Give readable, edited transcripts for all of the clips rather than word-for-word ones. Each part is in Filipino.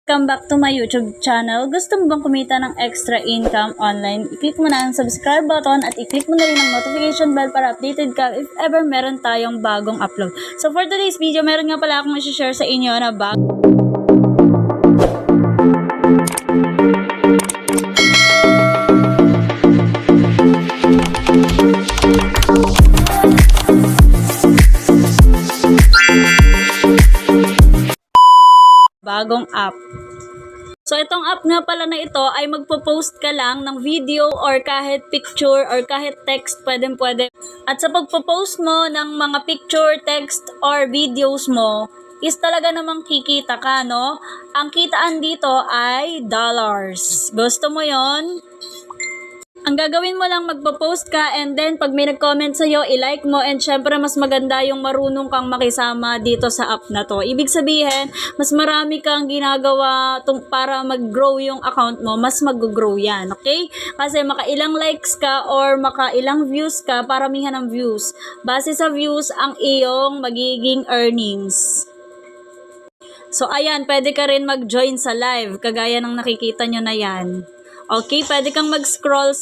Welcome back to my YouTube channel. Gusto mo bang kumita ng extra income online? I-click mo na ang subscribe button at i-click mo na rin ang notification bell para updated ka if ever meron tayong bagong upload. So for today's video, meron nga pala akong i-share sa inyo na bagong app. So, itong app nga pala na ito ay magpo-post ka lang ng video or kahit picture or kahit text, pwede. At sa pagpo-post mo ng mga picture, text, or videos mo, is talaga namang kikita ka, no? Ang kitaan dito ay dollars. Gusto mo yon? Ang gagawin mo lang, magpo-post ka and then pag may nag-comment sa'yo, i-like mo and syempre mas maganda yung marunong kang makisama dito sa app na to. Ibig sabihin, mas marami kang ginagawa para mag-grow yung account mo, mas mag-grow yan, okay? Kasi makailang likes ka or makailang views ka, paramihan ng views. Base sa views, ang iyong magiging earnings. So ayan, pwede ka rin mag-join sa live, kagaya ng nakikita nyo na yan. Okay, pwede kang mag-scroll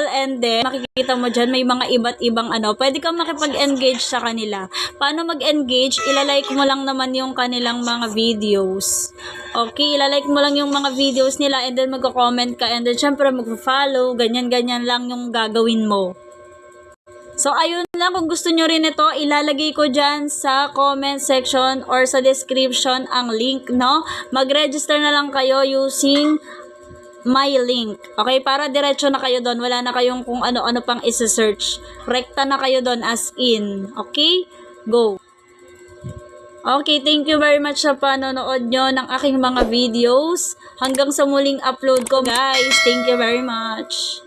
and then makikita mo dyan may mga iba't ibang pwede kang makipag-engage sa kanila. Paano mag-engage? Ilalike mo lang naman yung kanilang mga videos. Okay, ilalike mo lang yung mga videos nila and then magko-comment ka and then syempre mag-follow, ganyan-ganyan lang yung gagawin mo. So, ayun lang. Kung gusto nyo rin ito, ilalagay ko dyan sa comment section or sa description ang link, no? Mag-register na lang kayo using my link. Okay? Para diretso na kayo doon. Wala na kayong kung ano-ano pang isa-search. Rekta na kayo doon as in. Okay? Go. Okay, thank you very much sa panonood nyo ng aking mga videos. Hanggang sa muling upload ko, guys. Thank you very much.